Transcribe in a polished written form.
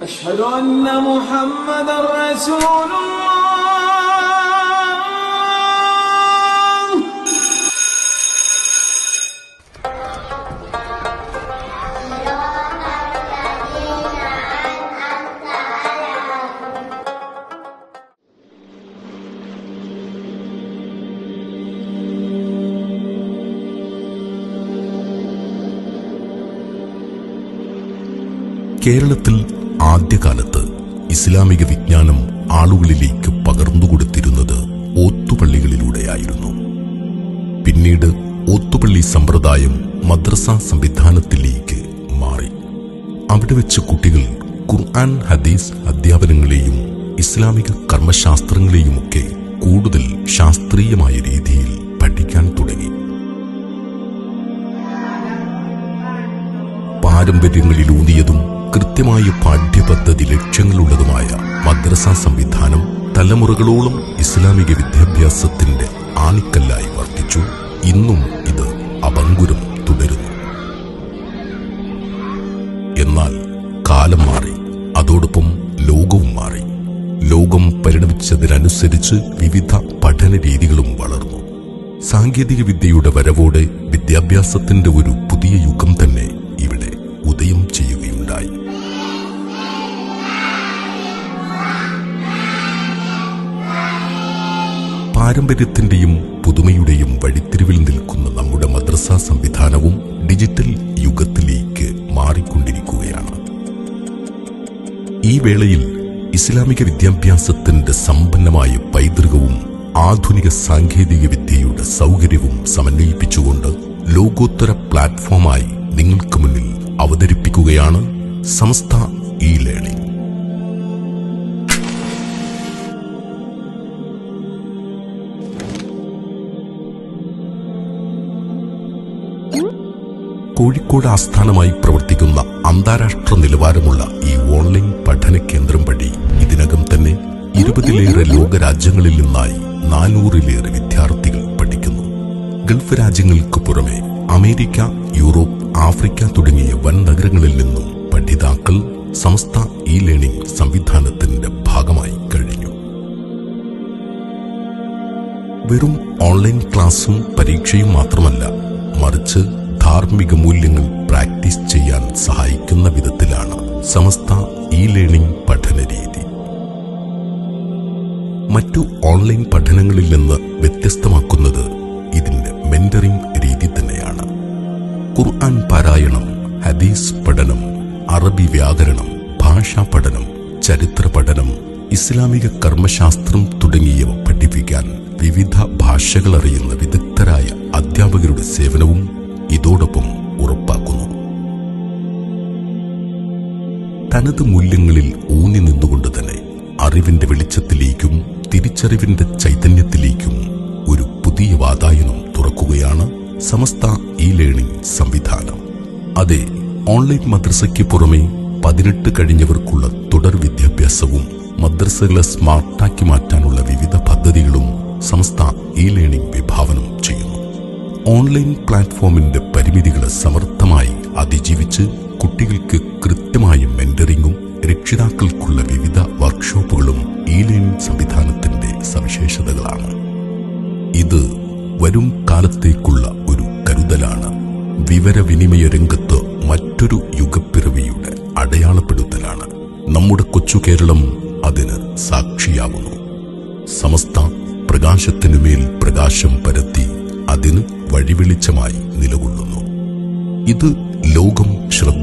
أشهد أن محمدًا رسول الله. കേരളത്തിൽ ആദ്യകാലത്ത് ഇസ്ലാമിക വിജ്ഞാനം ആളുകളിലേക്ക് പകർന്നുകൊടുത്തിരുന്നത് ഓത്തുപള്ളികളിലൂടെയായിരുന്നു. പിന്നീട് ഓത്തുപള്ളി സമ്പ്രദായം മദ്രസ സംവിധാനത്തിലേക്ക് മാറി. അവിടെ വെച്ച് കുട്ടികൾ ഖുർആൻ, ഹദീസ് അധ്യാപനങ്ങളെയും ഇസ്ലാമിക കർമ്മശാസ്ത്രങ്ങളെയുമൊക്കെ കൂടുതൽ ശാസ്ത്രീയമായ രീതിയിൽ പഠിക്കാൻ തുടങ്ങി. പാരമ്പര്യങ്ങളിലൂന്നിയതും കൃത്യമായ പാഠ്യപദ്ധതി ലക്ഷ്യങ്ങളുള്ളതുമായ മദ്രസ സംവിധാനം തലമുറകളോളം ഇസ്ലാമിക വിദ്യാഭ്യാസത്തിന്റെ ആണിക്കല്ലായി വർത്തിച്ചു. ഇന്നും ഇത് അഭംഗുരം തുടരുന്നു. എന്നാൽ കാലം മാറി, അതോടൊപ്പം ലോകവും മാറി. ലോകം പരിണമിച്ചതിനനുസരിച്ച് വിവിധ പഠന രീതികളും വളർന്നു. സാങ്കേതിക വിദ്യയുടെ വരവോടെ വിദ്യാഭ്യാസത്തിന്റെ ഒരു പുതിയ യുഗം തന്നെ ഇവിടെ ഉദയം ചെയ്യുകയുണ്ടായി. പാരമ്പര്യത്തിന്റെയും പുതുമയുടെയും വഴിത്തിരിവിൽ നിൽക്കുന്ന നമ്മുടെ മദ്രസ സംവിധാനവും ഡിജിറ്റൽ യുഗത്തിലേക്ക് മാറിക്കൊണ്ടിരിക്കുകയാണ്. ഈ വേളയിൽ ഇസ്ലാമിക വിദ്യാഭ്യാസത്തിന്റെ സമ്പന്നമായ പൈതൃകവും ആധുനിക സാങ്കേതിക വിദ്യയുടെ സൗകര്യവും സമന്വയിപ്പിച്ചുകൊണ്ട് ലോകോത്തര പ്ലാറ്റ്ഫോമായി നിങ്ങൾക്ക് മുന്നിൽ അവതരിപ്പിക്കുകയാണ് സമസ്ത ഇ-ലേണിംഗ്. കോഴിക്കോട് ആസ്ഥാനമായി പ്രവർത്തിക്കുന്ന അന്താരാഷ്ട്ര നിലവാരമുള്ള ഈ ഓൺലൈൻ പഠന കേന്ദ്രം വഴി ഇതിനകം തന്നെ 20-ലേറെ ലോകരാജ്യങ്ങളിൽ നിന്നായി 400-ലേറെ വിദ്യാർത്ഥികൾ പഠിക്കുന്നു. ഗൾഫ് രാജ്യങ്ങൾക്ക് പുറമെ അമേരിക്ക, യൂറോപ്പ്, ആഫ്രിക്ക തുടങ്ങിയ വൻ നഗരങ്ങളിൽ നിന്നും പഠിതാക്കൾ സമസ്ത ഇ-ലേണിംഗ് സംവിധാനത്തിന്റെ ഭാഗമായി കഴിഞ്ഞു. വെറും ഓൺലൈൻ ക്ലാസും പരീക്ഷയും മാത്രമല്ല, മറിച്ച് ധാർമ്മിക മൂല്യങ്ങൾ പ്രാക്ടീസ് ചെയ്യാൻ സഹായിക്കുന്ന വിധത്തിലാണ് സമസ്ത ഇ-ലേണിംഗ് പഠന രീതി. മറ്റു ഓൺലൈൻ പഠനങ്ങളിൽ നിന്ന് വ്യത്യസ്തമാക്കുന്നത് ഇതിന്റെ മെന്ററിംഗ് രീതി തന്നെയാണ്. ഖുർആൻ പാരായണം, ഹദീസ് പഠനം, അറബി വ്യാകരണം, ഭാഷാ പഠനം, ചരിത്ര പഠനം, ഇസ്ലാമിക കർമ്മശാസ്ത്രം തുടങ്ങിയവ പഠിപ്പിക്കാൻ വിവിധ ഭാഷകൾ അറിയുന്ന വിദഗ്ധരായ അധ്യാപകരുടെ സേവനവും ഇതോടൊപ്പം ഉറപ്പാക്കുന്നു. തനത് മൂല്യങ്ങളിൽ ഊന്നി നിന്നുകൊണ്ട് തന്നെ അറിവിന്റെ വെളിച്ചത്തിലേക്കും തിരിച്ചറിവിന്റെ ചൈതന്യത്തിലേക്കും ഒരു പുതിയ വാതായനം തുറക്കുകയാണ് സമസ്ത ഇ-ലേണിംഗ് സംവിധാനം. അതെ, ഓൺലൈൻ മദ്രസയ്ക്ക് പുറമെ 18 കഴിഞ്ഞവർക്കുള്ള തുടർ വിദ്യാഭ്യാസവും മദ്രസകളെ സ്മാർട്ടാക്കി മാറ്റാനുള്ള വിവിധ പദ്ധതികളും സമസ്ത ഇ-ലേണിംഗ് വിഭാവനം ചെയ്യുന്നു. ഓൺലൈൻ പ്ലാറ്റ്ഫോമിന്റെ പരിമിതികളെ സമർത്ഥമായി അതിജീവിച്ച് കുട്ടികൾക്ക് കൃത്യമായ മെന്ററിംഗും രക്ഷിതാക്കൾക്കുള്ള വിവിധ വർക്ക്ഷോപ്പുകളും ഇ-ലേണിംഗ് സംവിധാനത്തിന്റെ സവിശേഷതകളാണ്. ഇത് വരും കാലത്തേക്കുള്ള ഒരു കരുതലാണ്. വിവരവിനിമയ രംഗത്ത് മറ്റൊരു യുഗപ്പിറവിയുടെ അടയാളപ്പെടുത്തലാണ്. നമ്മുടെ കൊച്ചു കേരളം അതിന് സാക്ഷിയാവുന്നു. സമസ്ത പ്രകാശത്തിനുമേൽ പ്രകാശം പരത്തി അതിന് വഴിവെളിച്ചമായി നിലകൊള്ളുന്നു. ഇത് ലോകം ശ്രദ്ധ